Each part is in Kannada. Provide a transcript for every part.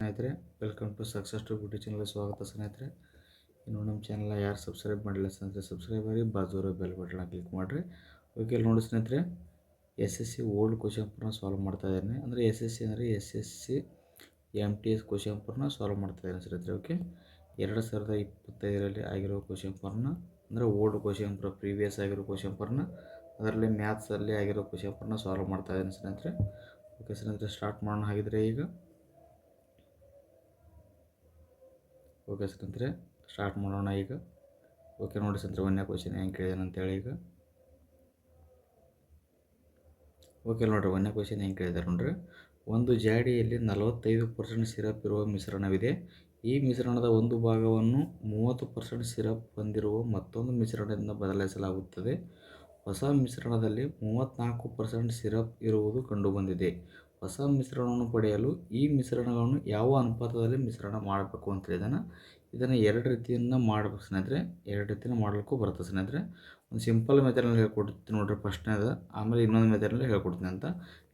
ಸ್ನೇಹಿತರೆ, welcome to success to beauty ಚಾನಲ್ಗೆ ಸ್ವಾಗತ ಸ್ನೇಹಿತರೆ. ಇನ್ನು ನಮ್ಮ ಚಾನಲ್ನ ಯಾರು ಸಬ್ಸ್ಕ್ರೈಬ್ ಮಾಡಿಲ್ಲ ಸ್ನೇಹಿತರೆ ಸಬ್ಸ್ಕ್ರೈಬ್ ಆಗಿ ಬಾಜು ಬೆಲ್ ಬಟನ್ನ ಕ್ಲಿಕ್ ಮಾಡಿರಿ. ಓಕೆ, ಇಲ್ಲಿ ನೋಡಿ ಸ್ನೇಹಿತರೆ, SSC ಓಲ್ಡ್ ಕ್ವಶನ್ ಪೇಪರ್ನ ಸಾಲ್ವ್ ಮಾಡ್ತಾ ಇದ್ದೀನಿ. ಅಂದರೆ SSC ಅಂದರೆ SSC MTS ಕ್ವಶನ್ ಪೇಪರ್ನ ಸಾಲ್ವ್ ಮಾಡ್ತಾ ಇದ್ದೀನಿ ಸ್ನೇಹಿತರೆ. ಓಕೆ, 2025ರಲ್ಲಿ ಆಗಿರೋ ಕ್ವಶನ್ ಪೇಪರ್ನ ಅಂದರೆ ಓಲ್ಡ್ ಕ್ವಶನ್ ಪೇಪರ್ ಪ್ರೀವಿಯಸ್ ಆಗಿರೋ ಕ್ವಶನ್ ಪೇಪರ್ನ ಅದರಲ್ಲಿ ಮ್ಯಾಥ್ಸಲ್ಲಿ ಆಗಿರೋ ಕ್ವಶನ್ ಪೇಪರ್ನ ಸಾಲ್ವ್ ಮಾಡ್ತಾ ಇದ್ದೀನಿ ಸ್ನೇಹಿತರೆ. ಓಕೆ ಸ್ನೇಹಿತರೆ, ಸ್ಟಾರ್ಟ್ ಮಾಡೋಣ ಹಾಗಿದ್ರೆ ಈಗ. ಓಕೆ ಸ್ನೇಹಿತರೆ, ಸ್ಟಾರ್ಟ್ ಮಾಡೋಣ ಈಗ. ಓಕೆ ನೋಡಿ ಸ್ನೇಹಿತರೆ, ಒಂದನೇ ಕ್ವಶನ್ ಹೆಂಗೆ ಕೇಳಿದಾನೆ ಅಂತೇಳಿ ಈಗ. ಓಕೆ ನೋಡಿರಿ, ಒಂದನೇ ಕ್ವಶನ್ ಹೆಂಗೆ ಕೇಳಿದಾರೆ ನೋಡ್ರಿ. ಒಂದು ಜಾಡಿಯಲ್ಲಿ 45% ಸಿರಪ್ ಇರುವ ಮಿಶ್ರಣವಿದೆ. ಈ ಮಿಶ್ರಣದ ಒಂದು ಭಾಗವನ್ನು 30% ಸಿರಪ್ ಹೊಂದಿರುವ ಮತ್ತೊಂದು ಮಿಶ್ರಣದಿಂದ ಬದಲಾಯಿಸಲಾಗುತ್ತದೆ. ಹೊಸ ಮಿಶ್ರಣದಲ್ಲಿ 34% ಸಿರಪ್ ಇರುವುದು ಕಂಡುಬಂದಿದೆ. ಹೊಸ ಮಿಶ್ರಣವನ್ನು ಪಡೆಯಲು ಈ ಮಿಶ್ರಣಗಳನ್ನು ಯಾವ ಅನುಪಾತದಲ್ಲಿ ಮಿಶ್ರಣ ಮಾಡಬೇಕು ಅಂತ ಹೇಳಿದಾನೆ. ಇದನ್ನು ಎರಡು ರೀತಿಯಿಂದ ಮಾಡಬೇಕು ಸ್ನೇಹಿತರೆ. ಎರಡು ರೀತಿಯಿಂದ ಮಾಡಲಿಕ್ಕೂ ಬರುತ್ತೆ ಸ್ನೇಹಿತರೆ. ಒಂದು ಸಿಂಪಲ್ ಮೆಥಡ್ನಲ್ಲಿ ಹೇಳ್ಕೊಡ್ತೀನಿ ನೋಡಿರಿ ಫಸ್ಟ್ನೇದು, ಆಮೇಲೆ ಇನ್ನೊಂದು ಮೆಥಡ್ನಲ್ಲಿ ಹೇಳ್ಕೊಡ್ತೀನಿ ಅಂತ.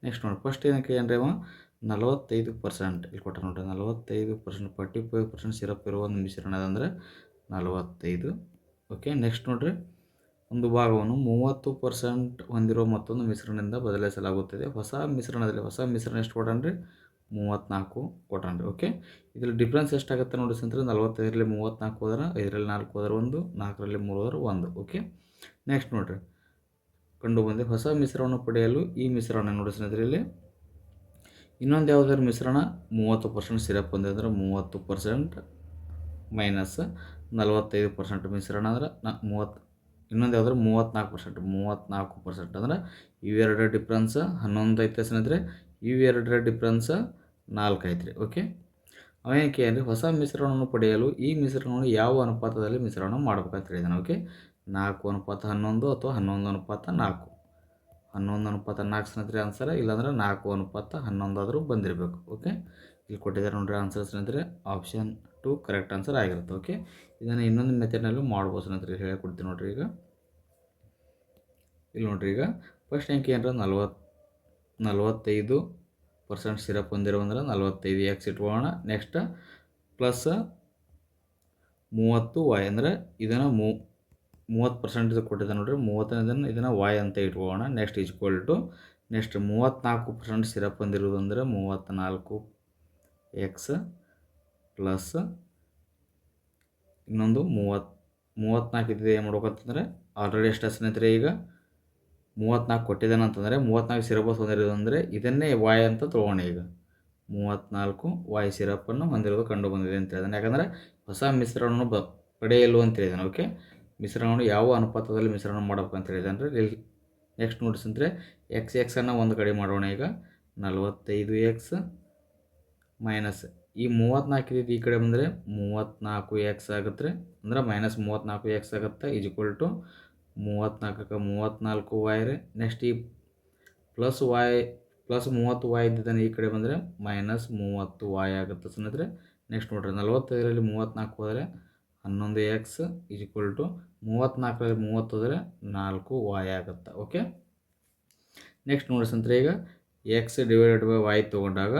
ನೆಕ್ಸ್ಟ್ ನೋಡಿ, ಫಸ್ಟ್ ಏನಕ್ಕೆ ಅಂದರೆ 45% ಇಲ್ಲಿ ಕೊಟ್ಟ ನೋಡಿರಿ. 45% 45% ಸಿರಪ್ ಇರುವ ಒಂದು ಮಿಶ್ರಣ ಅಂದರೆ 45. ಓಕೆ, ನೆಕ್ಸ್ಟ್ ನೋಡಿರಿ, ಒಂದು ಭಾಗವನ್ನು 30% ಹೊಂದಿರುವ ಮತ್ತೊಂದು ಮಿಶ್ರಣದಿಂದ ಬದಲಾಯಿಸಲಾಗುತ್ತದೆ. ಹೊಸ ಮಿಶ್ರಣ ಎಷ್ಟು ಕೊಟ್ಟನ್ರಿ? 34 ಕೊಟ್ಟನ್ರಿ. ಓಕೆ, ಇದರಲ್ಲಿ ಡಿಫ್ರೆನ್ಸ್ ಎಷ್ಟಾಗುತ್ತೆ ನೋಡಿ ಸ್ನೇಹಿತರೆ. 45ರಲ್ಲಿ 34 ಹೋದ್ರೆ, 5ರಲ್ಲಿ 4 ಹೋದ್ರೆ 1, 4ರಲ್ಲಿ 3 ಹೋದ್ರೆ 1. ಓಕೆ, ನೆಕ್ಸ್ಟ್ ನೋಡಿರಿ, ಕಂಡು ಬಂದೆ ಹೊಸ ಮಿಶ್ರಣವನ್ನು ಪಡೆಯಲು ಈ ಮಿಶ್ರಣ ನೋಡಿ ಸ್ನೇಹಿತರೆ. ಇಲ್ಲಿ ಇನ್ನೊಂದು ಯಾವುದಾದ್ರು ಮಿಶ್ರಣ 30% ಸಿರಪ್ ಹೊಂದಿದೆ ಅಂದರೆ 30% ಮೈನಸ್ 45% ಮಿಶ್ರಣ ಅಂದ್ರೆ 30. ಇನ್ನೊಂದು ಯಾವ್ದಾದ್ರು 34% ಅಂದ್ರೆ ಇವೆರಡರ ಡಿಫ್ರೆನ್ಸ್ 11 ಐತೆ ಸ್ನೇಹಿತರೆ. ಇವೆರಡರ ಡಿಫ್ರೆನ್ಸ್ 4 ಐತ್ರಿ. ಓಕೆ, ಅವೇನಕ್ಕೆ ಅಂದರೆ ಹೊಸ ಮಿಶ್ರಣವನ್ನು ಪಡೆಯಲು ಈ ಮಿಶ್ರಣವನ್ನು ಯಾವ ಅನುಪಾತದಲ್ಲಿ ಮಿಶ್ರಣ ಮಾಡ್ಬೇಕಂತ ಹೇಳಿದಾನೆ. ಓಕೆ, 4:11 ಅಥವಾ 11:4. 11:4 ಸ್ನೇಹಿತರೆ ಆನ್ಸರ್, ಇಲ್ಲಾಂದ್ರೆ 4:11 ಆದರೂ ಬಂದಿರಬೇಕು. ಓಕೆ, ಇಲ್ಲಿ ಕೊಟ್ಟಿದ್ದಾರೆ ನೋಡ್ರಿ ಆನ್ಸರ್ ಸ್ನೇಹಿತರೆ. ಆಪ್ಷನ್ 2 ಕರೆಕ್ಟ್ ಆನ್ಸರ್ ಆಗಿರುತ್ತೆ. ಓಕೆ, ಇದನ್ನು ಇನ್ನೊಂದು ಮೆಥಡ್ನಲ್ಲೂ ಮಾಡ್ಬೋದು ಸ್ನೇಹಿತರೆ, ಹೇಳಿಕೊಡ್ತೀನಿ ನೋಡಿರಿ ಈಗ. ಇಲ್ಲಿ ನೋಡಿರಿ, ಈಗ ಫಸ್ಟ್ ಅಂಕಿ ಏನರ 45% ಸಿರಪ್ ಹೊಂದಿರೋ ಅಂದ್ರೆ 45x ಇಟ್ಕೊಳ್ಳೋಣ. ನೆಕ್ಸ್ಟ್ ಪ್ಲಸ್ 30y ಅಂದರೆ ಇದನ್ನು 30% ಕೊಟ್ಟಿದ್ದೆ ನೋಡಿರಿ. 30 ಇದನ್ನು y ಅಂತ ಇಟ್ಕೊಳ್ಳೋಣ. Next equal to next 34% syrup ಹೊಂದಿರೋದು ಅಂದರೆ 34x ಪ್ಲಸ್ ಇನ್ನೊಂದು 34 ಇದ್ದಿದೆ. ಏನು ಮಾಡ್ಬೇಕಂತಂದರೆ ಆಲ್ರೆಡಿ ಎಷ್ಟು ಸ್ನೇಹಿತರೆ, ಈಗ 34 ಕೊಟ್ಟಿದ್ದಾನೆ ಅಂತಂದರೆ 34 ಸಿರಪ್ ಹೊಂದಿರೋದು ಅಂದರೆ ಇದನ್ನೇ y ಅಂತ ತೊಗೋಣ. ಈಗ 34y ಸಿರಪ್ಪನ್ನು ಹೊಂದಿರೋದು ಕಂಡು ಬಂದಿದೆ ಅಂತ ಹೇಳಿದಾನೆ. ಯಾಕಂದರೆ ಹೊಸ ಮಿಶ್ರಣವನ್ನು ಪಡೆಯಲು ಅಂತ ಹೇಳಿದಾನೆ. ಓಕೆ, ಮಿಶ್ರಣವನ್ನು ಯಾವ ಅನುಪಾತದಲ್ಲಿ ಮಿಶ್ರಣ ಮಾಡಬೇಕು ಅಂತ ಹೇಳಿದಾನೆ. ಇಲ್ಲಿ ನೆಕ್ಸ್ಟ್ ನೋಡಿ ಸ್ನೇಹಿತರೆ, ಎಕ್ಸನ್ನು ಒಂದು ಕಡೆ ಮಾಡೋಣ. ಈಗ 45x ಮೈನಸ್ ಈ 34 ಇದ್ದು ಈ ಕಡೆ ಬಂದರೆ 34x ಆಗುತ್ತೆ. ಅಂದ್ರೆ ಮೈನಸ್ 34x ಆಗುತ್ತೆ. ಈಕ್ವಲ್ ಟು 34ಕ್ಕೆ 34y ರೀ. ನೆಕ್ಸ್ಟ್ ಈ ಪ್ಲಸ್ 30y ಇದ್ದಿದ್ದಾನೆ ಈ ಕಡೆ ಬಂದರೆ ಮೈನಸ್ 30y ಆಗುತ್ತೆ ಸ್ನೇಹಿತರೆ. ನೆಕ್ಸ್ಟ್ ನೋಡಿರಿ, 45ರಲ್ಲಿ 34 ಹೋದರೆ 11x ಈಕ್ವಲ್ ಟು 34ರಲ್ಲಿ 30 ಹೋದರೆ 4y ಆಗುತ್ತೆ. ಓಕೆ, ನೆಕ್ಸ್ಟ್ ನೋಡಿ ಸ್ನೇಹಿತರೆ, ಈಗ x ಡಿವೈಡೆಡ್ ಬೈ y ತೊಗೊಂಡಾಗ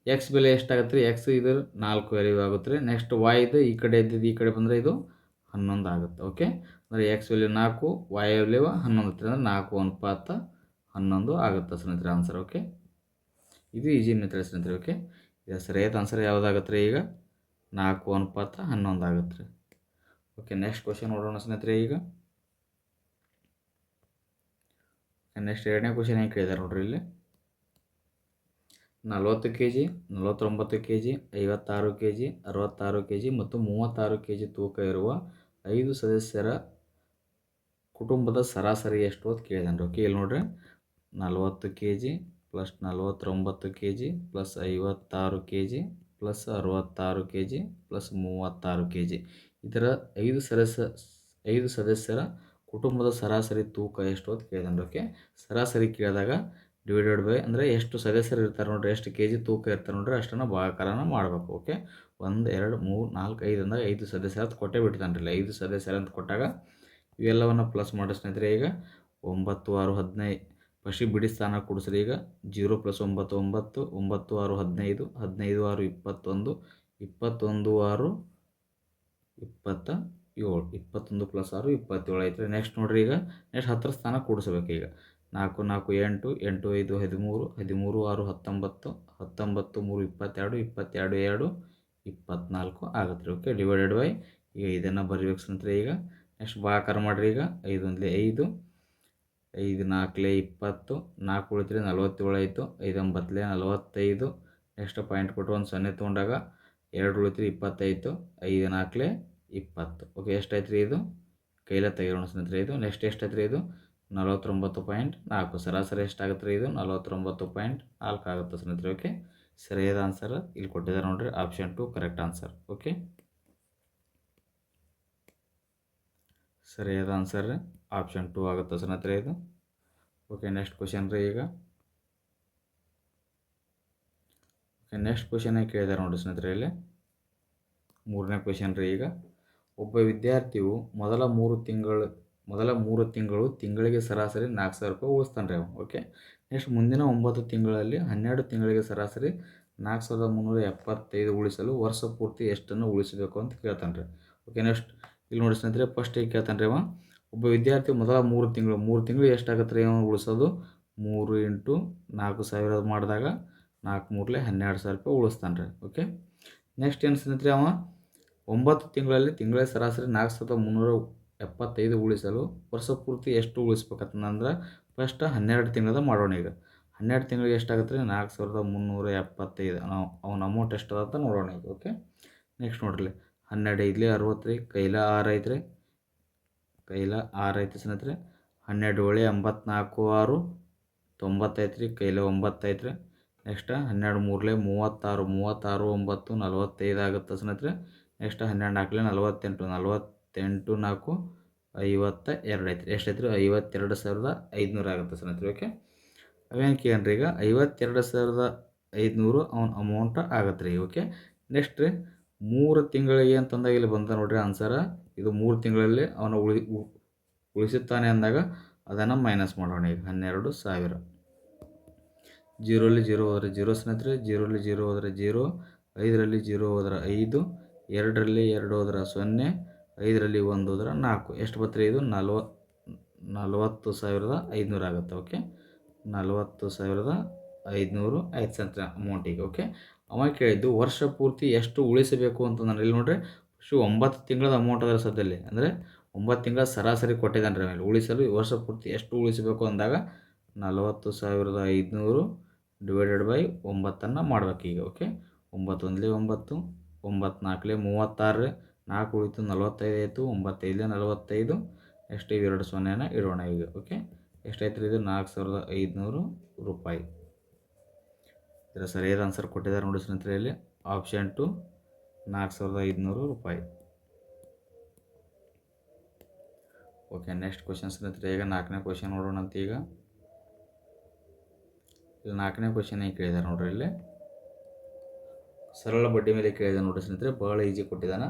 x ಬೆಲೆ ಎಷ್ಟಾಗುತ್ತೆ ರೀ? x ಇದು 4 ವ್ಯಾಲ್ಯೂ ಆಗುತ್ತೆ ರೀ. ನೆಕ್ಸ್ಟ್ y ಇದು ಈ ಕಡೆ ಇದ್ದಿದ್ದು ಈ ಕಡೆ ಬಂದರೆ ಇದು 11 ಆಗುತ್ತೆ. ಓಕೆ, ಅಂದರೆ x ವ್ಯಾಲ್ಯೂ 4, y ವ್ಯಾಲ್ಯೂ 11 ಇರ್ತದೆ ಅಂದರೆ 4:11 ಆಗುತ್ತೆ ಸ್ನೇಹಿತರೆ ಆನ್ಸರ್. ಓಕೆ, ಇದು ಈಜಿ ಮೆಥಡ್ ಸ್ನೇಹಿತರೆ. ಓಕೆ, ಇದು ಸರಿಯಾದ ಆನ್ಸರ್ ಯಾವುದಾಗುತ್ತೆ ರೀ? ಈಗ 4:11 ಆಗುತ್ತೆ ರೀ. ಓಕೆ, ನೆಕ್ಸ್ಟ್ ಕ್ವಶನ್ ನೋಡೋಣ ಸ್ನೇಹಿತರೆ. ಈಗ ನೆಕ್ಸ್ಟ್ ಎರಡನೇ ಕ್ವಶನ್ ಹೆಂಗೆ ಕೇಳಿದ್ದಾರೆ ನೋಡ್ರಿ. ಇಲ್ಲಿ 40 kg, 49 kg, 56 kg, 66 kg ಮತ್ತು 36 kg ತೂಕ ಇರುವ 5 ಸದಸ್ಯರ ಕುಟುಂಬದ ಸರಾಸರಿ ಎಷ್ಟು ಅಂತ ಕೇಳಿದಾನೆ. ಓಕೆ, ಇಲ್ಲಿ ನೋಡ್ರಿ, 40 kg plus 49 kg plus 56 kg plus 66 kg plus 36 kg ಇದರ 5 ಸದಸ್ಯರ ಕುಟುಂಬದ ಸರಾಸರಿ ತೂಕ ಎಷ್ಟು ಅಂತ ಕೇಳಿದಾನೆ. ಓಕೆ, ಸರಾಸರಿ ಕೇಳಿದಾಗ ಡಿವೈಡೆಡ್ ಬೈ ಅಂದರೆ ಎಷ್ಟು ಸದಸ್ಯರು ಇರ್ತಾರೆ ನೋಡ್ರಿ, ಎಷ್ಟು kg ತೂಕ ಇರ್ತಾರೆ ನೋಡ್ರಿ, ಅಷ್ಟನ್ನು ಭಾಗಾಕಾರನ ಮಾಡಬೇಕು. ಓಕೆ, 1 2 3 4 5 ಅಂದಾಗ 5 ಸದಸ್ಯರು ಅಂತ ಕೊಟ್ಟೇ ಬಿಟ್ಟಿದ್ದಾನೆ ರೀ. 5 ಸದಸ್ಯರು ಅಂತ ಕೊಟ್ಟಾಗ ಇವೆಲ್ಲವನ್ನು ಪ್ಲಸ್ ಮಾಡಿ ಸ್ನೇಹಿತರೆ. ಈಗ 9 6 15 ಫಸ್ಟಿಗೆ ಬಿಡಿ ಸ್ಥಾನ ಕೂಡಿಸ್ರಿ. ಈಗ 0 + 9 9, 9 6 15, 15 6 21, 21 6 27, 21 + 6 27 ಐತ್ರಿ. ನೆಕ್ಸ್ಟ್ ನೋಡ್ರಿ, ಈಗ ನೆಕ್ಸ್ಟ್ 10 ಸ್ಥಾನ ಕೂಡಿಸ್ಬೇಕು. ಈಗ 4 4 8, 8 5 13, 13 6 19, 19 3 22, 22 2 24 ಆಗುತ್ತೆ ರೀ. ಓಕೆ, ಡಿವೈಡೆಡ್ ಬೈ ಈಗ ಇದನ್ನು ಬರಿಬೇಕು ಸ್ನೇಹಿತರೆ. ಈಗ ನೆಕ್ಸ್ಟ್ ಭಾಗಾಕಾರ ಮಾಡಿರಿ. ಈಗ 5 1 5, 5 4 20, 4 ಉಳಿತ್ರಿ 47 ಆಯಿತು. 5 9 45. ನೆಕ್ಸ್ಟ್ ಪಾಯಿಂಟ್ ಕೊಟ್ಟು ಒಂದು 0 ತೊಗೊಂಡಾಗ 2 ಉಳಿತ್ರಿ 25, 5 4 20. ಓಕೆ, ಎಷ್ಟಾಯ್ತು ರೀ ಇದು? ಕೈಲ ತೆಗಿರೋಣ ಸ್ನೇಹಿತರೆ. ಇದು ನೆಕ್ಸ್ಟ್ ಎಷ್ಟಾಯ್ತು ರೀ? ಇದು 49.4. ಸರಾಸರಿ ಎಷ್ಟಾಗುತ್ತೆ ರೀ? ಇದು 49.4 ಆಗುತ್ತೆ ಸ್ನೇಹಿತರೆ. ಓಕೆ, ಸರಿಯಾದ ಆನ್ಸರ್ ಇಲ್ಲಿ ಕೊಟ್ಟಿದ್ದಾರೆ ನೋಡ್ರಿ, ಆಪ್ಷನ್ 2 ಕರೆಕ್ಟ್ ಆನ್ಸರ್. ಓಕೆ, ಸರಿಯಾದ ಆನ್ಸರ್ ಆಪ್ಷನ್ 2 ಆಗುತ್ತೆ ಸ್ನೇಹಿತರೆ ಇದು. ಓಕೆ, ನೆಕ್ಸ್ಟ್ ಕ್ವಶನ್ ರೀ. ಈಗ ಓಕೆ, ನೆಕ್ಸ್ಟ್ ಕ್ವಶನ್ ಕೇಳಿದ್ದಾರೆ ನೋಡಿ ಸ್ನೇಹಿತರೆ. ಇಲ್ಲಿ 3ನೇ ಕ್ವಶನ್ ರೀ. ಈಗ ಒಬ್ಬ ವಿದ್ಯಾರ್ಥಿಯು ಮೊದಲ 3 ತಿಂಗಳು ತಿಂಗಳಿಗೆ ಸರಾಸರಿ 4,000 ರೂಪಾಯಿ ಉಳಿಸ್ತಾನೆ ರೀ. ಓಕೆ, ನೆಕ್ಸ್ಟ್ ಮುಂದಿನ 9 ತಿಂಗಳಲ್ಲಿ 12 ತಿಂಗಳಿಗೆ ಸರಾಸರಿ 4,375 ಉಳಿಸಲು ವರ್ಷ ಪೂರ್ತಿ ಎಷ್ಟನ್ನು ಉಳಿಸಬೇಕು ಅಂತ ಕೇಳ್ತಾನೆ ರೀ. ಓಕೆ, ನೆಕ್ಸ್ಟ್ ಇಲ್ಲಿ ನೋಡಿ ಸ್ನೇಹಿತರೆ, ಫಸ್ಟ್ ಈಗ ಕೇಳ್ತಾನೆ ರೀ. ಒಬ್ಬ ವಿದ್ಯಾರ್ಥಿ ಮೊದಲ 3 ತಿಂಗಳು ಎಷ್ಟಾಗುತ್ತೆ ರೀ ಉಳಿಸೋದು? 3 × 4,000 ಮಾಡಿದಾಗ 4 3 12,000 ರೂಪಾಯಿ ಉಳಿಸ್ತಾನೆ ರೀ. ಓಕೆ, ನೆಕ್ಸ್ಟ್ ಏನು ಸ್ನೇಹಿತರೆ, 9 ತಿಂಗಳಲ್ಲಿ ತಿಂಗಳ ಸರಾಸರಿ 4,375 ಉಳಿಸಲು ವರ್ಷ ಪೂರ್ತಿ ಎಷ್ಟು ಉಳಿಸ್ಬೇಕಂತಂದ್ರೆ ಫಸ್ಟ್ 12 ತಿಂಗಳದ ಮಾಡೋಣ. ಈಗ 12 ತಿಂಗಳಿಗೆ ಎಷ್ಟಾಗುತ್ತೆ ರೀ? 4,375. ಅವನ ಅಮೌಂಟ್ ಎಷ್ಟು ಅಂತ ನೋಡೋಣ ಈಗ. ಓಕೆ, ನೆಕ್ಸ್ಟ್ ನೋಡ್ರಿ, 12 5 60 ರೀ, ಕೈಲ 6 ಐತ್ರಿ, ಕೈಲ 6 ಐತಿ ಸ್ನೇಹಿತರೆ. 12 8 84 6 95 ರೀ, ಕೈಲ 9 ಐತ್ರಿ. ನೆಕ್ಸ್ಟ್ 12 3 36, 36 9 45 ಆಗುತ್ತೆ ಸ್ನೇಹಿತರೆ. ನೆಕ್ಸ್ಟ್ 12 4 48, 48 4 52 ಐತ್ರಿ. ಎಷ್ಟೈತ್ರಿ? 52,500 ಆಗುತ್ತೆ ಸ್ನೇಹಿತರೆ. ಓಕೆ, ಅವೇನು ಕೇಳ್ರಿ, ಈಗ 52,500 ಅವನ ಅಮೌಂಟ್ ಆಗತ್ತೆ ರೀ. ಓಕೆ, ನೆಕ್ಸ್ಟ್ ರೀ 3 ತಿಂಗಳಿಗೆ ಅಂತಂದಾಗ ಇಲ್ಲಿ ಬಂದ ನೋಡ್ರಿ ಆನ್ಸರ. ಇದು 3 ತಿಂಗಳಲ್ಲಿ ಅವನು ಉಳಿಸುತ್ತಾನೆ ಅಂದಾಗ ಅದನ್ನು ಮೈನಸ್ ಮಾಡೋಣ. ಈಗ 12,000. 0ರಲ್ಲಿ 0 ಹೋದರೆ 0 ಸ್ನೇಹಿತರೆ, 0ರಲ್ಲಿ 0 ಹೋದರೆ 0, 5ರಲ್ಲಿ 0 ಹೋದ್ರೆ 5, 2ರಲ್ಲಿ 2 ಹೋದ್ರೆ 0, 5ರಲ್ಲಿ 1 ಹೋದ್ರೆ 4. ಎಷ್ಟು ಬರ್ತದೆ ಇದು? 40,500 ಆಗುತ್ತೆ. ಓಕೆ, 40,500 ಆಯ್ತು ಸ್ನೇಹಿತರೆ ಅಮೌಂಟಿಗೆ. ಓಕೆ, ಅವ ಕೇಳಿದ್ದು ವರ್ಷ ಪೂರ್ತಿ ಎಷ್ಟು ಉಳಿಸಬೇಕು ಅಂತಂದ್ರೆ ಇಲ್ಲಿ ನೋಡ್ರಿ, 9 ತಿಂಗಳದ ಅಮೌಂಟ್ ಅದರ ಸದ್ಯಲ್ಲಿ, ಅಂದರೆ 9 ತಿಂಗಳ ಸರಾಸರಿ ಕೊಟ್ಟಿದ್ದಾನೆ ರೀ. ಆಮೇಲೆ ಉಳಿಸಲು ವರ್ಷ ಪೂರ್ತಿ ಎಷ್ಟು ಉಳಿಸಬೇಕು ಅಂದಾಗ 40,500 ಡಿವೈಡೆಡ್ ಬೈ 9 ಮಾಡ್ಬೇಕು ಈಗ. ಓಕೆ, 9 1 9, 9 4 36, 4 ಉಳಿತು 45 ಆಯಿತು, 9 5 45. ನೆಕ್ಸ್ಟ್ ಇವು 2 0 ಇಡೋಣ ಈಗ. ಓಕೆ, ಎಷ್ಟಾಯ್ತು ರೀ? ಇದು 4,500 ರೂಪಾಯಿ. ಇದರ ಸರಿಯಾದ ಆನ್ಸರ್ ಕೊಟ್ಟಿದ್ದಾರೆ ನೋಡಿ ಸ್ನೇಹಿತರೆ ಇಲ್ಲಿ, ಆಪ್ಷನ್ 2 4,500 ರೂಪಾಯಿ. ಓಕೆ, ನೆಕ್ಸ್ಟ್ ಕ್ವಶನ್ ಸ್ನೇಹಿತರೆ. ಈಗ 4ನೇ ಕ್ವಶನ್ ನೋಡೋಣ ಅಂತ. ಈಗ ಇಲ್ಲಿ 4ನೇ ಕ್ವಶನ್ ಏನು ಕೇಳಿದ್ದಾರೆ ನೋಡ್ರಿ, ಇಲ್ಲಿ ಸರಳ ಬಡ್ಡಿ ಮೇಲೆ ಕೇಳಿದೆ ನೋಡ್ರಿ ಸ್ನೇಹಿತರೆ. ಭಾಳ ಈಜಿ ಕೊಟ್ಟಿದ್ದಾನೆ.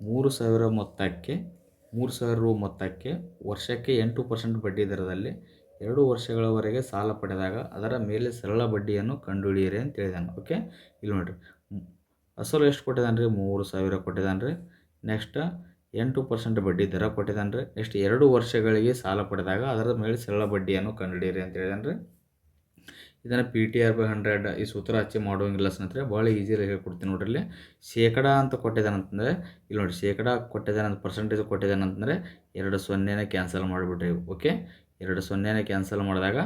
3,000 ರು ಮೊತ್ತಕ್ಕೆ ವರ್ಷಕ್ಕೆ 8% ಬಡ್ಡಿ ದರದಲ್ಲಿ 2 ವರ್ಷಗಳವರೆಗೆ ಸಾಲ ಪಡೆದಾಗ ಅದರ ಮೇಲೆ ಸರಳ ಬಡ್ಡಿಯನ್ನು ಕಂಡುಹಿಡಿಯಿರಿ ಅಂತ ಹೇಳಿದಾನೆ. ಓಕೆ, ಇಲ್ಲಿ ನೋಡಿರಿ, ಅಸಲು ಎಷ್ಟು ಕೊಟ್ಟಿದ್ದಾನೆ ರೀ? 3,000 ಕೊಟ್ಟಿದ್ದಾನೆ ರೀ. ನೆಕ್ಸ್ಟ್ 8% ಬಡ್ಡಿ ದರ ಕೊಟ್ಟಿದ್ದಾನೆ ರೀ. ನೆಕ್ಸ್ಟ್ 2 ವರ್ಷಗಳಿಗೆ ಸಾಲ ಪಡೆದಾಗ ಅದರ ಮೇಲೆ ಸರಳ ಬಡ್ಡಿಯನ್ನು ಕಂಡುಹಿಡಿಯಿರಿ ಅಂತ ಹೇಳಿದಾನೆ ರೀ. ಇದನ್ನು PTR/100 ಈ ಸೂತ್ರ ಹಚ್ಚಿ ಮಾಡೋಂಗಿಲ್ಲ ಸ್ನೇಹಿತರೆ, ಭಾಳ ಈಸಿಯಾಗಿ ಹೇಳ್ಕೊಡ್ತೀನಿ ನೋಡ್ರಿ. ಇಲ್ಲಿ ಶೇಕಡ ಅಂತ ಕೊಟ್ಟಿದ್ದಾನೆ ಅಂತಂದರೆ ಇಲ್ಲಿ ನೋಡಿ, ಶೇಕಡ ಕೊಟ್ಟಿದ್ದಾನೆ ಅಂತ, ಪರ್ಸೆಂಟೇಜ್ ಕೊಟ್ಟಿದ್ದಾನೆ ಅಂತಂದರೆ 2 0ನೇ ಕ್ಯಾನ್ಸಲ್ ಮಾಡಿಬಿಡ್ರಿ. ಓಕೆ, 2 0ನೇ ಕ್ಯಾನ್ಸಲ್ ಮಾಡಿದಾಗ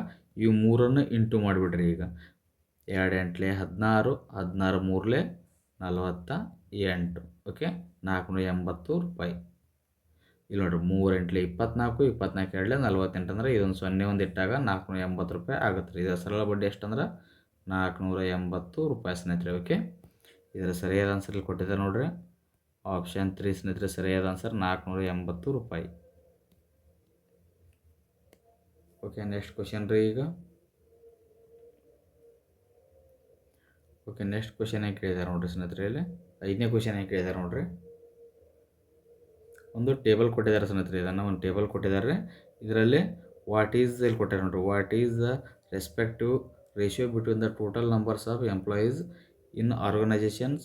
ಇವು 3ಅನ್ನು ಇಂಟು ಮಾಡಿಬಿಡ್ರಿ. ಈಗ 2 8 16, 16 3 48. ಓಕೆ, 480 ರೂಪಾಯಿ. ಇಲ್ಲಿ ನೋಡಿರಿ, 3 8 24, 24 2 48 ಅಂದರೆ ಇದೊಂದು 0 ಒಂದು ಇಟ್ಟಾಗ 480 ರೂಪಾಯಿ ಆಗುತ್ತೆ ರೀ. ಇದರ ಸರಳ ಬಡ್ಡಿ ಎಷ್ಟಂದ್ರೆ 480 ರೂಪಾಯಿ ಸ್ನೇಹಿತರೆ. ಓಕೆ, ಇದರ ಸರಿಯಾದ ಆನ್ಸರ್ ಇಲ್ಲಿ ಕೊಟ್ಟಿದ್ದಾರೆ ನೋಡ್ರಿ, ಆಪ್ಷನ್ 3 ಸ್ನೇಹಿತರೆ. ಸರಿಯಾದ ಆನ್ಸರ್ 480 ರೂಪಾಯಿ. ಓಕೆ, ನೆಕ್ಸ್ಟ್ ಕ್ವಶನ್ ರೀ. ಈಗ ಓಕೆ, ನೆಕ್ಸ್ಟ್ ಕ್ವಶನ್ ಏನು ಕೇಳಿದ್ದಾರೆ ನೋಡ್ರಿ ಸ್ನೇಹಿತರೆ. ಇಲ್ಲಿ 5ನೇ ಕ್ವಶನ್ ಏನು ಕೇಳಿದ್ದಾರೆ ನೋಡ್ರಿ. ಒಂದು ಟೇಬಲ್ ಕೊಟ್ಟಿದ್ದಾರೆ ಸ್ನೇಹಿತರೆ. ಇದನ್ನು ಒಂದು ಟೇಬಲ್ ಕೊಟ್ಟಿದ್ದಾರೆ. ಇದರಲ್ಲಿ ವಾಟ್ ಈಸ್ ಇಲ್ಲಿ ಕೊಟ್ಟಾರೆ ನೋಡಿರಿ, what is the respective ratio between the total numbers of employees in organisations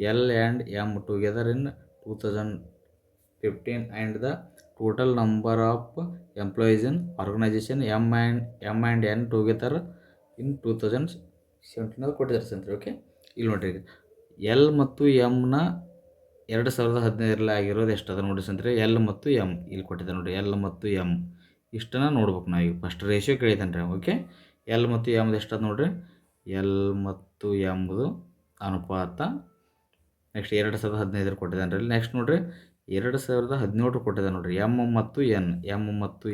L and M together in 2015 and the total number of employees in organisation M and N together in 2017 ಕೊಟ್ಟಿದ್ದಾರೆ ಸ್ನೇಹಿತರೆ. ಓಕೆ, ಇಲ್ಲಿ ನೋಡಿರಿ, ಎಲ್ ಮತ್ತು ಎಮ್ನ 2015 ಆಗಿರೋದು ಎಷ್ಟು ಅದ ನೋಡಿ ಸ್ನೇಹಿತರೆ. ಎಲ್ ಮತ್ತು ಎಮ್ ಇಲ್ಲಿ ಕೊಟ್ಟಿದ್ದಾರೆ ನೋಡಿ, ಎಲ್ ಮತ್ತು ಎಮ್ ಇಷ್ಟನ್ನು ನೋಡ್ಬೇಕು ನಾವು. ಈಗ ಫಸ್ಟ್ ರೇಷಿಯೋ ಕೇಳಿದ್ದಾನೆ ರೀ. ಓಕೆ, ಎಲ್ ಮತ್ತು ಎಮ್ದು ಎಷ್ಟದ ನೋಡಿರಿ, ಎಲ್ ಮತ್ತು ಎಮ್ದು ಅನುಪಾತ. ನೆಕ್ಸ್ಟ್ 2015 ಕೊಟ್ಟಿದ್ದಾನೆ ರೀ. ನೆಕ್ಸ್ಟ್ ನೋಡಿರಿ 2017 ಕೊಟ್ಟಿದ್ದಾನೆ ನೋಡಿರಿ, ಎಮ್ ಮತ್ತು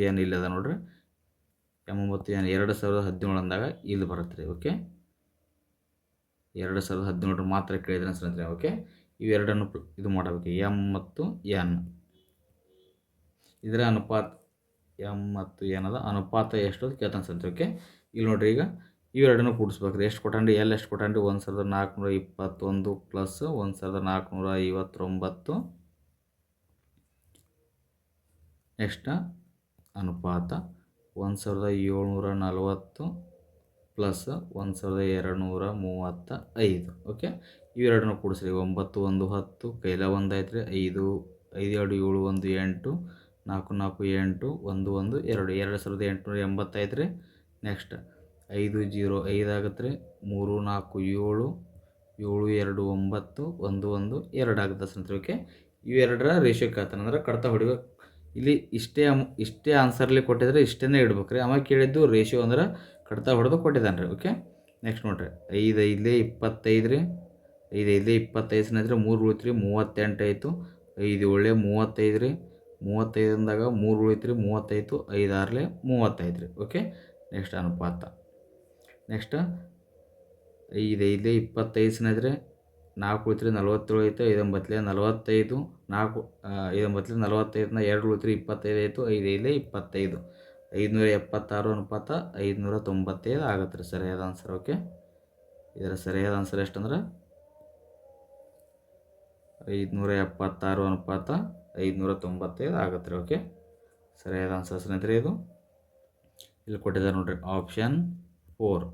ಎನ್ ಇಲ್ಲದ ನೋಡಿರಿ, ಎಮ್ ಮತ್ತು ಎನ್ 2017 ಅಂದಾಗ ಇಲ್ಲಿ ಬರುತ್ತೆ ರೀ. ಓಕೆ, 2017 ಮಾತ್ರ ಕೇಳಿದ್ರೆ ಸ್ನೇಹಿತರೆ. ಓಕೆ, ಇವೆರಡನ್ನು ಇದು ಮಾಡಬೇಕು, ಎಮ್ ಮತ್ತು ಎನ್ ಇದರ ಅನುಪಾತ, ಎಮ್ ಮತ್ತು ಎನ್ ಅದ ಅನುಪಾತ ಎಷ್ಟು ಅಂತ ಕೇಳ್ತಾನೆ ಸ್ನೇಹಿತರೆ. ಓಕೆ, ಇಲ್ಲಿ ನೋಡಿರಿ, ಈಗ ಇವೆರಡನ್ನು ಕೂಡಿಸ್ಬೇಕು ರೀ. ಎಷ್ಟು ಕೊಟ್ಟಾನ್ರಿ, ಎಲ್ ಎಷ್ಟು ಕೊಟ್ಟಾನ್ರಿ, 1421 ಪ್ಲಸ್ 1459. ನೆಕ್ಸ್ಟ್ ಅನುಪಾತ 1740 ಪ್ಲಸ್ 1235. ಓಕೆ, ಇವೆರಡನ್ನು ಕೂಡಿಸ್ರಿ. 9 1 10 ಕೈಲ 1 ಆಯ್ತು ರೀ, 5 5 2 7 1 8 4 4 8 1 1 2 2885 ರೀ. ನೆಕ್ಸ್ಟ್ 5 0 5 ಆಗುತ್ತೆ ರೀ, 3 4 7 7 2 9 1 1 2 ಆಗುತ್ತೆ ಸ್ನೇಹಿತರೆ. ಓಕೆ, ಇವೆರಡರ ರೇಷಿಯೋ ಕೇಳ್ತಾನೆ ಅಂದ್ರೆ ಕಡ್ತಾ ಹೊಡಿಬೇಕು. ಇಲ್ಲಿ ಇಷ್ಟೇ ಆನ್ಸರ್ಲಿ ಕೊಟ್ಟಿದ್ರೆ ಇಷ್ಟೇ ಇಡ್ಬೇಕು ರೀ. ಅವಾಗ ಕೇಳಿದ್ದು ರೇಷಿಯೋ ಅಂದ್ರೆ ಕಡ್ತಾ ಹೊಡೆದು ಕೊಟ್ಟಿದ್ದಾನೆ ರೀ. ಓಕೆ, ನೆಕ್ಸ್ಟ್ ನೋಡಿರಿ, 5 5 25 ರೀ, 5 5 25 ಸ್ನೇಹಿತರೆ. 3 ಉಳಿತು ರೀ, 38 ಆಯಿತು. 5 7 35 ರೀ, 35 ಅಂದಾಗ 3 ಉಳಿತು ರೀ, 35. 5 6 35 ರೀ. ಓಕೆ, ನೆಕ್ಸ್ಟ್ ಅನುಪಾತ. ನೆಕ್ಸ್ಟ್ 5 5 25 ಸ್ನೇಹಿತರೆ. 4 ಉಳಿತು ರೀ, 47 ಆಯಿತು. 5 9 45, 4 5 9 45ನ 2 ಉಳಿತು ರೀ, 25 ಆಯಿತು. 5 5 25, 576 ಅನುಪಾತ 595 ಆಗುತ್ತೆ ರೀ ಸರಿಯಾದ ಆನ್ಸರ್. ಓಕೆ, ಇದರ ಸರಿಯಾದ ಆನ್ಸರ್ ಎಷ್ಟಂದ್ರೆ 576 ಅನುಪಾತ 595 ಆಗುತ್ತೆ ರೀ. ಓಕೆ, ಸರಿಯಾದ ಆನ್ಸರ್ ಸ್ನೇಹಿತರೆ ಇದು. ಇಲ್ಲಿ ಕೊಟ್ಟಿದ್ದಾರೆ ನೋಡಿರಿ, ಆಪ್ಷನ್ 4.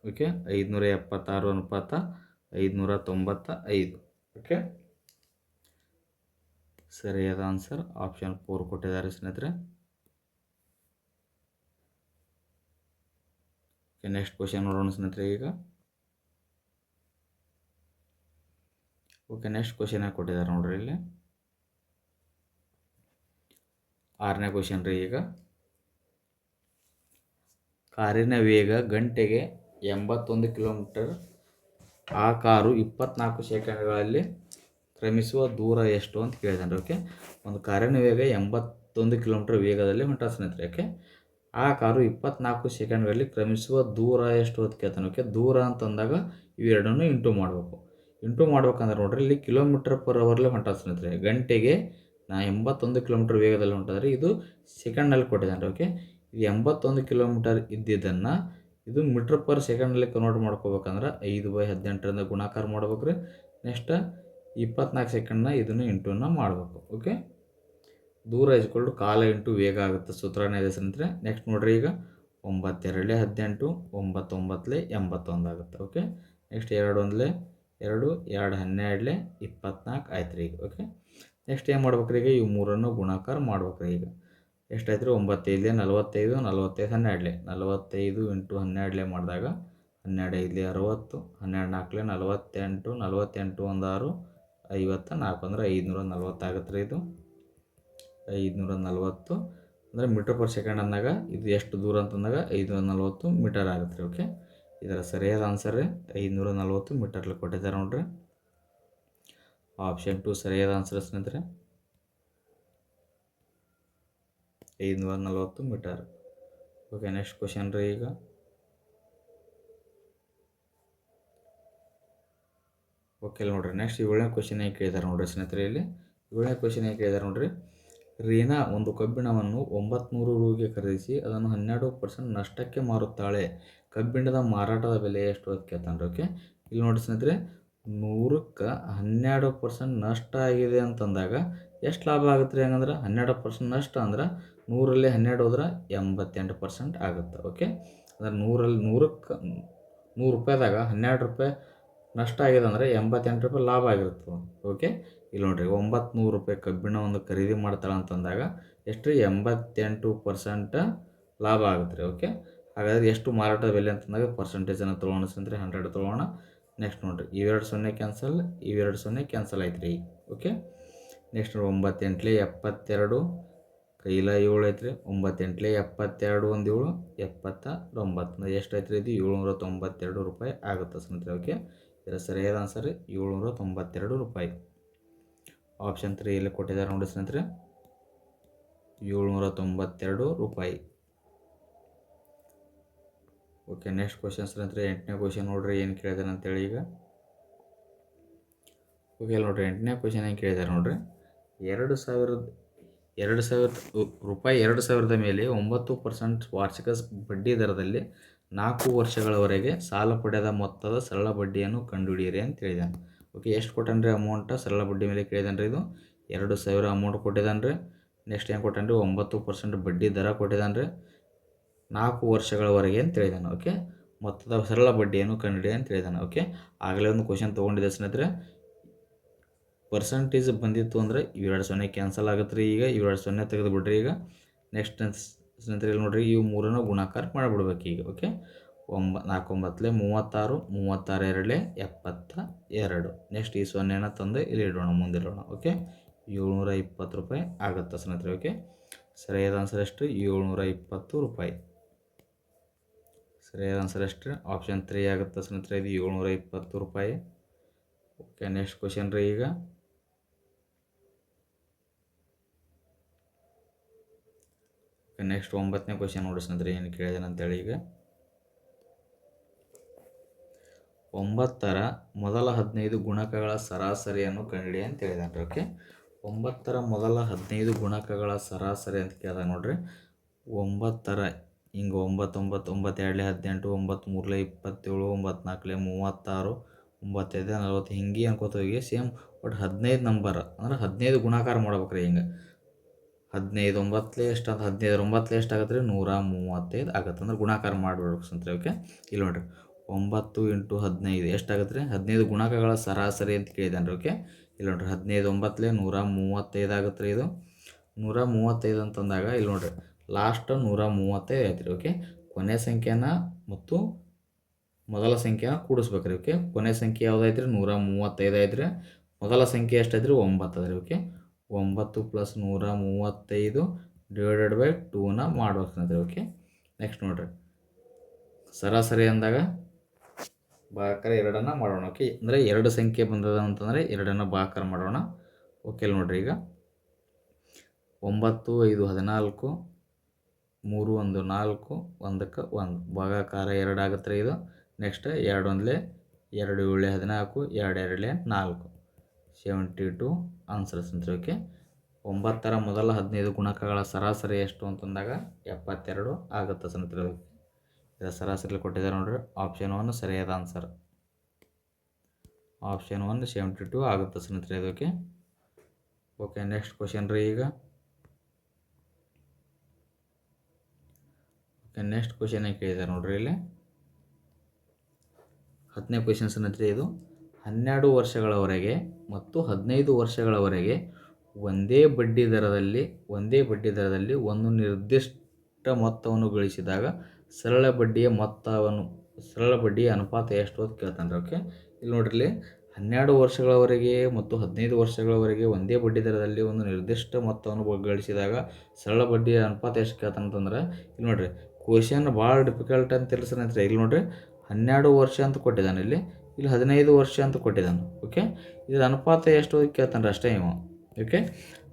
ಓಕೆ, 576 ಅನುಪಾತ 595. ಓಕೆ, ಸರಿಯಾದ ಆನ್ಸರ್ ಆಪ್ಷನ್ 4 ಕೊಟ್ಟಿದ್ದಾರೆ ಸ್ನೇಹಿತರೆ. ಓಕೆ, ನೆಕ್ಸ್ಟ್ ಕ್ವಶನ್ ನೋಡೋಣ ಸ್ನೇಹಿತರೆ ಈಗ. ಓಕೆ, ನೆಕ್ಸ್ಟ್ ಕ್ವಶನ್ ಕೊಟ್ಟಿದ್ದಾರೆ ನೋಡ್ರಿ ಇಲ್ಲಿ, 6ನೇ ಕ್ವಶನ್ ರೀ. ಈಗ ಕಾರಿನ ವೇಗ ಗಂಟೆಗೆ 81 ಕಿಲೋಮೀಟರ್. ಆ ಕಾರು 24 ಸೆಕೆಂಡ್ಗಳಲ್ಲಿ ಕ್ರಮಿಸುವ ದೂರ ಎಷ್ಟು ಅಂತ ಕೇಳಿದಾನೆ. ಓಕೆ, ಒಂದು ಕಾರಿನ ವೇಗ 81 ಕಿಲೋಮೀಟರ್ ವೇಗದಲ್ಲಿ ಹೊಂಟ ಸ್ನೇಹಿತರೆ. ಓಕೆ, ಆ ಕಾರು 24 ಸೆಕೆಂಡ್ಗಳಲ್ಲಿ ಕ್ರಮಿಸುವ ದೂರ ಎಷ್ಟು ಅಂತ ಕೇಳ್ತಾನೆ. ಓಕೆ, ದೂರ ಅಂತಂದಾಗ ಇವೆರಡನ್ನು ಇಂಟು ಮಾಡಬೇಕು. ಇಂಟು ಮಾಡ್ಬೇಕಂದ್ರೆ ನೋಡ್ರಿ, ಇಲ್ಲಿ ಕಿಲೋಮೀಟರ್ ಪರ್ ಅವರ್ಲೆ ಹೊಂಟ ಸ್ನೇಹಿತರೆ. ಗಂಟೆಗೆ 81 ಕಿಲೋಮೀಟರ್ ವೇಗದಲ್ಲಿ ಹೊಂಟದ್ರಿ, ಇದು ಸೆಕೆಂಡ್ನಲ್ಲಿ ಕೊಟ್ಟಿದ್ದಾನೆ. ಓಕೆ, ಇದು 81 ಕಿಲೋಮೀಟರ್ ಇದ್ದಿದ್ದನ್ನು ಇದು ಮೀಟ್ರ್ ಪರ್ ಸೆಕೆಂಡ್ನಲ್ಲಿ ಕನ್ವರ್ಟ್ ಮಾಡ್ಕೋಬೇಕಂದ್ರೆ 5/18 ಗುಣಾಕಾರ ಮಾಡ್ಬೇಕು ರೀ. ನೆಕ್ಸ್ಟ್ 24 ಸೆಕೆಂಡ್ನ ಇದನ್ನು ಇಂಟುನ ಮಾಡಬೇಕು. ಓಕೆ, ದೂರ ಇಸ್ಕೊಂಡು ಕಾಲ ಇಂಟು ವೇಗ ಆಗುತ್ತೆ, ಸೂತ್ರನೇ ಇದೆ ಸ್ನೇಹಿತರೆ. ನೆಕ್ಸ್ಟ್ ನೋಡ್ರಿ, ಈಗ 9 2 18, 9 9 81 ಆಗುತ್ತೆ. ಓಕೆ, ನೆಕ್ಸ್ಟ್ 2 1 2 2 12 24 ಆಯ್ತು ರೀ ಈಗ. ಓಕೆ, ನೆಕ್ಸ್ಟ್ ಏನು ಮಾಡ್ಬೇಕು ರೀ, ಈಗ ಇವು ಮೂರನ್ನು ಗುಣಾಕಾರ ಮಾಡ್ಬೇಕು ರೀ. ಈಗ ಎಷ್ಟಾಯ್ತು ರೀ, 9 5 45, 45 12 45 ಇಂಟು 12 ಮಾಡಿದಾಗ 12 5 60, 12 4 48, 48 1 6 54 ಅಂದರೆ 540 ಆಗುತ್ತೆ ರೀ. ಇದು 540 ಅಂದರೆ ಮೀಟರ್ ಪರ್ ಸೆಕೆಂಡ್ ಅಂದಾಗ ಇದು ಎಷ್ಟು ದೂರ ಅಂತಂದಾಗ 540 ಮೀಟರ್ ಆಗುತ್ತೆ ರೀ. ಓಕೆ, ಇದರ ಸರಿಯಾದ ಆನ್ಸರ್ ರೀ 540 ಮೀಟರ್ಲಿ ಕೊಟ್ಟಿದ್ದಾರೆ ನೋಡ್ರಿ. ಆಪ್ಷನ್ 2 ಸರಿಯಾದ ಆನ್ಸರ್ ಸ್ನೇಹಿತರೆ, 540 ಮೀಟರ್. ಓಕೆ, ನೆಕ್ಸ್ಟ್ ಕ್ವಶನ್ ರೀ. ಈಗ ಓಕೆ ನೋಡ್ರಿ, ನೆಕ್ಸ್ಟ್ 7ನೇ ಕ್ವಶನ್ ಏನು ಕೇಳಿದ್ದಾರೆ ನೋಡ್ರಿ ಸ್ನೇಹಿತರೆ. ಇಲ್ಲಿ 7ನೇ ಕ್ವಶನ್ ಏನು ಕೇಳಿದ್ದಾರೆ ನೋಡ್ರಿ, ರೀನಾ ಒಂದು ಕಬ್ಬಿಣವನ್ನು 900 ರೂಗೆ ಖರೀದಿಸಿ ಅದನ್ನು 12% ನಷ್ಟಕ್ಕೆ ಮಾರುತ್ತಾಳೆ. ಕಬ್ಬಿಣದ ಮಾರಾಟದ ಬೆಲೆ ಎಷ್ಟು ಅಂತ ಕೇಳ್ತಾನೆ. ಓಕೆ, ಇಲ್ಲಿ ನೋಡಿ ಸ್ನೇಹಿತರೆ, 100ಕ್ಕೆ 12% ನಷ್ಟ ಆಗಿದೆ ಅಂತಂದಾಗ ಎಷ್ಟು ಲಾಭ ಆಗುತ್ತೆ ರೀ? ಹಂಗಂದ್ರೆ 12% ನಷ್ಟ ಅಂದ್ರೆ 100ರಲ್ಲಿ 12 ಹೋದ್ರೆ 88% ಆಗುತ್ತೆ. ಓಕೆ, ಅಂದರೆ 100ಕ್ಕೆ ₹100ದಾಗ ₹12 ನಷ್ಟ ಆಗಿದೆ ಅಂದರೆ ₹88 ಲಾಭ ಆಗಿರ್ತದೆ. ಓಕೆ, ಇಲ್ಲಿ ನೋಡಿರಿ ₹900 ಕಬ್ಬಿಣವನ್ನು ಖರೀದಿ ಮಾಡ್ತಾಳೆ ಅಂತಂದಾಗ ಎಷ್ಟು ರೀ? 88% ಲಾಭ ಆಗುತ್ತೆ ರೀ. ಓಕೆ, ಹಾಗಾದರೆ ಎಷ್ಟು ಮಾರಾಟ ಬೆಲೆ ಅಂತಂದಾಗ ಪರ್ಸೆಂಟೇಜನ್ನು ತೊಗೊಳ್ಳೋಣ ಸ್ನೇಹಿತರೆ, 100 ತೊಗೊಳ್ಳೋಣ. ನೆಕ್ಸ್ಟ್ ನೋಡಿರಿ, ಇವೆರಡು 0 ಕ್ಯಾನ್ಸಲ್, ಇವೆರಡು 0 ಕ್ಯಾನ್ಸಲ್ ಆಯ್ತು ರೀ. ಓಕೆ, ನೆಕ್ಸ್ಟ್ ನೋಡಿ 9 8 72, ಕೈಲ 7 ಐತ್ರಿ. 9 8 72, 1 7 79. ಎಷ್ಟು ಐತ್ರಿ? ಇದು ₹792 ಆಗುತ್ತೆ ಸ್ನೇಹಿತರೆ. ಓಕೆ, ಇದರ ಸರಿಯಾದ ಆನ್ಸರ್ ₹792. ಆಪ್ಷನ್ 3 ಇಲ್ಲಿ ಕೊಟ್ಟಿದ್ದಾರೆ ನೋಡಿ ಸ್ನೇಹಿತರೆ, ₹792. ಓಕೆ, ನೆಕ್ಸ್ಟ್ ಕ್ವಶನ್ ಸ್ನೇಹಿತರೆ, 8ನೇ ಕ್ವಶನ್ ನೋಡ್ರಿ ಏನು ಕೇಳಿದಾರೆ ಅಂತೇಳಿ ಈಗ. ಓಕೆ, ನೋಡಿರಿ 8ನೇ ಕ್ವಶನ್ ಏನು ಕೇಳಿದ್ದಾರೆ ನೋಡಿರಿ, ₹2000 ಮೇಲೆ 9% ವಾರ್ಷಿಕ ಬಡ್ಡಿ ದರದಲ್ಲಿ 4 ವರ್ಷಗಳವರೆಗೆ ಸಾಲ ಪಡೆದ ಮೊತ್ತದ ಸರಳ ಬಡ್ಡಿಯನ್ನು ಕಂಡುಹಿಡಿಯಿರಿ ಅಂತ ಹೇಳಿದಾನೆ. ಓಕೆ, ಎಷ್ಟು ಕೊಟ್ಟಾನ್ರಿ ಅಮೌಂಟ? ಸರಳ ಬಡ್ಡಿ ಮೇಲೆ ಕೇಳಿದಾನ್ರಿ. ಇದು 2000 ಅಮೌಂಟ್ ಕೊಟ್ಟಿದ್ದಾನ್ರಿ. ನೆಕ್ಸ್ಟ್ ಏನು ಕೊಟ್ಟಾನ್ರಿ? 9% ಬಡ್ಡಿ ದರ ಕೊಟ್ಟಿದ್ದಾನ್ರಿ, 4 ವರ್ಷಗಳವರೆಗೆ ಅಂತ ಹೇಳಿದಾನೆ. ಓಕೆ, ಮೊತ್ತದ ಸರಳ ಬಡ್ಡಿಯನ್ನು ಕಂಡುಹಿಡಿಯ ಅಂತ ಹೇಳಿದಾನೆ. ಓಕೆ, ಆಗಲೇ ಒಂದು ಕ್ವಶನ್ ತೊಗೊಂಡಿದ್ದೆ ಸ್ನೇಹಿತರೆ, ಪರ್ಸೆಂಟೇಜ್ ಬಂದಿತ್ತು ಅಂದರೆ ಇವೆರಡು 0 ಕ್ಯಾನ್ಸಲ್ ಆಗುತ್ತೆ ರೀ. ಈಗ ಇವೆರಡು 0 ತೆಗೆದು ಬಿಡ್ರಿ. ಈಗ ನೆಕ್ಸ್ಟ್ ಸ್ನೇಹಿತರೆ ಇಲ್ಲಿ ನೋಡಿರಿ, ಇವು ಮೂರನ್ನು ಗುಣಾಕಾರ ಮಾಡಿಬಿಡ್ಬೇಕು ಈಗ. ಓಕೆ, 4 9 36, 36 2 72. ನೆಕ್ಸ್ಟ್ ಈ 0ನ ತಂದು ಇಲ್ಲಿ ಇಡೋಣ, ಮುಂದಿಡೋಣ. ಓಕೆ, ₹720 ಆಗುತ್ತೆ ಸ್ನೇಹಿತರೆ. ಓಕೆ, ಸರಿಯಾದ ಆನ್ಸರ್ ಎಷ್ಟು? ₹720. ಸರಿಯಾದ ಆನ್ಸರ್ ಎಷ್ಟು? ಆಪ್ಷನ್ 3 ಆಗುತ್ತೆ ಸ್ನೇಹಿತರೆ, ಇದು ₹720. ಓಕೆ, ನೆಕ್ಸ್ಟ್ ಕ್ವಶನ್ ರೀ ಈಗ. ನೆಕ್ಸ್ಟ್ 9ನೇ ಕ್ವಶನ್ ನೋಡಿ ಸ್ನೇಹಿತರೆ, ಏನು ಕೇಳಿದಾನೆ ಅಂತೇಳಿ ಈಗ. 9ರ ಮೊದಲ 15 ಗುಣಕಗಳ ಸರಾಸರಿಯನ್ನು ಕಂಡುಹಿಡಿಯ ಅಂತ ಹೇಳಿದಾನೆ. ಓಕೆ, 9ರ ಮೊದಲ 15 ಗುಣಕಗಳ ಸರಾಸರಿ ಅಂತ ಕೇಳಿದಾಗ ನೋಡ್ರಿ, 9ರ ಹಿಂಗೆ 9 9 9 2 18, 9 3 27, 9 4 36, 9 5 40 ಹಿಂಗೆ ಅನ್ಕೋತ ಹೋಗಿ ಸೇಮ್ ಒಟ್ಟು 15 ನಂಬರ್ ಅಂದ್ರೆ 15 ಗುಣಾಕಾರ ಮಾಡ್ಬೇಕ್ರಿ. ಹಿಂಗೆ 15 9 ಎಷ್ಟು ಅಂತ 15 9 ಎಷ್ಟಾಗತ್ತೆ ರೀ? 135 ಆಗುತ್ತೆ. ಅಂದ್ರೆ ಗುಣಾಕಾರ ಮಾಡಿಬಿಡ್ಬೇಕು ಸ್ನೇಹಿತರೆ. ಓಕೆ, ಇಲ್ಲಿ ನೋಡಿರಿ 9 × 15 ಎಷ್ಟಾಗತ್ತೆ ರೀ? 15 ಗುಣಕಗಳ ಸರಾಸರಿ ಅಂತ ಕೇಳಿದಾನೆ ರೀ. ಓಕೆ, ಇಲ್ಲಿ ನೋಡಿರಿ 15 9 135 ಆಗುತ್ತೆ ರೀ. ಇದು 135 ಅಂತಂದಾಗ ಇಲ್ಲಿ ನೋಡಿರಿ ಲಾಸ್ಟ್ 135 ಆಯ್ತು ರೀ. ಓಕೆ, ಕೊನೆ ಸಂಖ್ಯೆನ ಮತ್ತು ಮೊದಲ ಸಂಖ್ಯೆನ ಕೂಡಿಸ್ಬೇಕು ರೀ. ಓಕೆ, ಕೊನೆ ಸಂಖ್ಯೆ ಯಾವುದಾಯ್ತು ರೀ? 135 ಆಯ್ತು ರೀ. ಮೊದಲ ಸಂಖ್ಯೆ ಎಷ್ಟಾಯ್ತು ರೀ? 9 ಅದ ರೀ. ಓಕೆ, 9 + 135 / 2ನ ಮಾಡ್ಬೇಕು ಸ್ನೇಹಿತರೆ. ಓಕೆ, ನೆಕ್ಸ್ಟ್ ನೋಡಿರಿ ಸರಾಸರಿ ಅಂದಾಗ ಭಾಗಾಕಾರ 2ನ್ನು ಮಾಡೋಣ. ಓಕೆ, ಅಂದರೆ 2 ಸಂಖ್ಯೆ ಬಂದದ ಅಂತಂದರೆ 2ನ್ನು ಭಾಗಾಕಾರ ಮಾಡೋಣ. ಓಕೆ, ಇಲ್ಲಿ ನೋಡಿರಿ ಈಗ 9 5 14, 3 1 4, 1ಕ್ಕೆ 1 ಭಾಗಾಕಾರ 2 ಆಗುತ್ತೆ ರೀ ಇದು. ನೆಕ್ಸ್ಟ್ 2 1 2 7 14, 2 2 4, 72 ಆನ್ಸರ್ ಸ್ನೇಹಿತರೆ. ಓಕೆ, 9ರ ಮೊದಲ 15 ಗುಣಕಗಳ ಸರಾಸರಿ ಎಷ್ಟು ಅಂತಂದಾಗ 72 ಆಗುತ್ತೆ ಸ್ನೇಹಿತರೆ. ಇದರ ಸರಾಸರಿ ಕೊಟ್ಟಿದ್ದಾರೆ ನೋಡ್ರಿ, ಆಪ್ಷನ್ 1 ಸರಿಯಾದ ಆನ್ಸರ್. ಆಪ್ಷನ್ 1 72 ಆಗುತ್ತೆ ಸ್ನೇಹಿತರೆ ಇದಕ್ಕೆ. ಓಕೆ, ನೆಕ್ಸ್ಟ್ ಕ್ವಶನ್ ರೀ ಈಗ. ಓಕೆ, ನೆಕ್ಸ್ಟ್ ಕ್ವಶನ್ ಕೇಳಿದ್ದಾರೆ ನೋಡ್ರಿ ಇಲ್ಲಿ 10ನೇ ಕ್ವಶನ್ ಸ್ನೇಹಿತರೆ. ಇದು 12 ವರ್ಷಗಳವರೆಗೆ ಮತ್ತು 15 ವರ್ಷಗಳವರೆಗೆ ಒಂದೇ ಬಡ್ಡಿ ದರದಲ್ಲಿ ಒಂದು ನಿರ್ದಿಷ್ಟ ಮೊತ್ತವನ್ನು ಗಳಿಸಿದಾಗ ಸರಳ ಬಡ್ಡಿಯ ಅನುಪಾತ ಎಷ್ಟು ಅಂತ ಕೇಳ್ತಾನೆ. ಓಕೆ, ಇಲ್ಲಿ ನೋಡ್ರಿ 12 ವರ್ಷಗಳವರೆಗೆ ಮತ್ತು 15 ವರ್ಷಗಳವರೆಗೆ ಒಂದೇ ಬಡ್ಡಿ ದರದಲ್ಲಿ ಒಂದು ನಿರ್ದಿಷ್ಟ ಮೊತ್ತವನ್ನು ಗಳಿಸಿದಾಗ ಸರಳ ಬಡ್ಡಿಯ ಅನುಪಾತ ಎಷ್ಟು ಕೇಳ್ತಾನೆ ಅಂತಂದ್ರೆ, ಇಲ್ಲಿ ನೋಡ್ರಿ ಕ್ವಶನ್ ಭಾಳ ಡಿಫಿಕಲ್ಟ್ ಅಂತ ತಿಳಿಸ್ತಾರೆ. ಇಲ್ಲಿ ನೋಡ್ರಿ 12 ವರ್ಷ ಅಂತ ಕೊಟ್ಟಿದ್ದಾನೆ, ಇಲ್ಲಿ 15 ವರ್ಷ ಅಂತ ಕೊಟ್ಟಿದ್ದಾನೆ. ಓಕೆ, ಇದರ ಅನುಪಾತ ಎಷ್ಟು ಕೇಳ್ತಾನೆ ಅಷ್ಟೇ ಇವ. ಓಕೆ,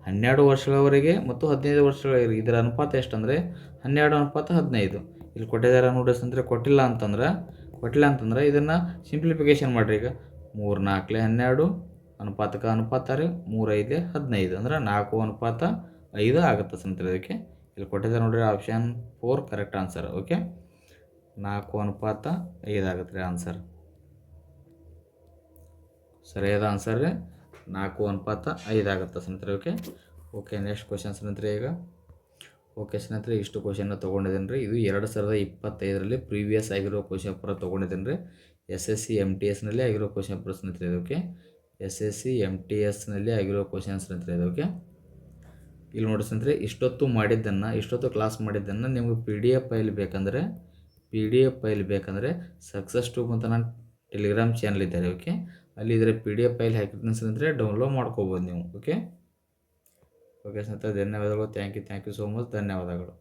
12 ವರ್ಷಗಳವರೆಗೆ ಮತ್ತು 15 ವರ್ಷಗಳವರೆಗೆ ಇದರ ಅನುಪಾತ ಎಷ್ಟು ಅಂದರೆ 12:15. ಇಲ್ಲಿ ಕೊಟ್ಟಿದ್ದಾರೆ ನೋಡಿ ಸ್ನೇಹಿತರೆ. ಕೊಟ್ಟಿಲ್ಲ ಅಂತಂದ್ರೆ ಇದನ್ನು ಸಿಂಪ್ಲಿಫಿಕೇಶನ್ ಮಾಡಿರಿ. ಈಗ 3 4 12 ಅನುಪಾತಕ್ಕೆ ಅನುಪಾತ ರೀ, 3 5 15 ಅಂದ್ರೆ 4:5 ಆಗುತ್ತೆ ಸ್ನೇಹಿತರೆ. ಅದಕ್ಕೆ ಇಲ್ಲಿ ಕೊಟ್ಟಿದ್ದಾರೆ ನೋಡಿರಿ, ಆಪ್ಷನ್ 4 ಕರೆಕ್ಟ್ ಆನ್ಸರ್. ಓಕೆ, 4:5 ಆಗುತ್ತೆ ರೀ ಆನ್ಸರ್. ಸರಿಯಾದ ಆನ್ಸರ್ 4:5 ಆಗುತ್ತೆ ಸ್ನೇಹಿತರೆ. ಓಕೆ, ನೆಕ್ಸ್ಟ್ ಕ್ವಶನ್ ಸ್ನೇಹಿತರೆ ಈಗ. ಓಕೆ ಸ್ನೇಹಿತರೆ, ಇಷ್ಟು ಕ್ವಶನ್ನ ತೊಗೊಂಡಿದ್ದೇನೆ ರೀ. ಇದು 2025ರಲ್ಲಿ ಪ್ರೀವಿಯಸ್ ಆಗಿರೋ ಕ್ವಶನ್ ಪೇಪರ್ ತೊಗೊಂಡಿದ್ದೇನೆ ರೀ. SSC MTSನಲ್ಲಿ ಆಗಿರೋ ಕ್ವಶನ್ ಪೇಪರ್ ಸ್ನೇಹಿತರೆ ಇದು. ಓಕೆ, SSC MTSನಲ್ಲಿ ಆಗಿರೋ ಕ್ವಶನ್ ಸ್ನೇಹಿತರೆ ಇದು. ಓಕೆ, ಇಲ್ಲಿ ನೋಡಿ ಸ್ನೇಹಿತರೆ, ಇಷ್ಟೊತ್ತು ಕ್ಲಾಸ್ ಮಾಡಿದ್ದನ್ನು ನಿಮಗೆ PDF ಫೈಲ್ ಬೇಕಂದರೆ ಸಕ್ಸಸ್ ಟ್ಯೂಬ್ ಅಂತ ನಾನು ಟೆಲಿಗ್ರಾಮ್ ಚಾನಲ್ ಇದ್ದಾರೆ. ಓಕೆ, ಅಲ್ಲಿ ಇದರ PDF ಫೈಲ್ ಹಾಕಿರ್ತೀನಿ ಸ್ನೇಹಿತರೆ, ಡೌನ್ಲೋಡ್ ಮಾಡ್ಕೋಬೋದು ನೀವು. ಓಕೆ ಸ್ನೇಹಿತರೆ, ಧನ್ಯವಾದಗಳು. Thank you so much. ಧನ್ಯವಾದಗಳು.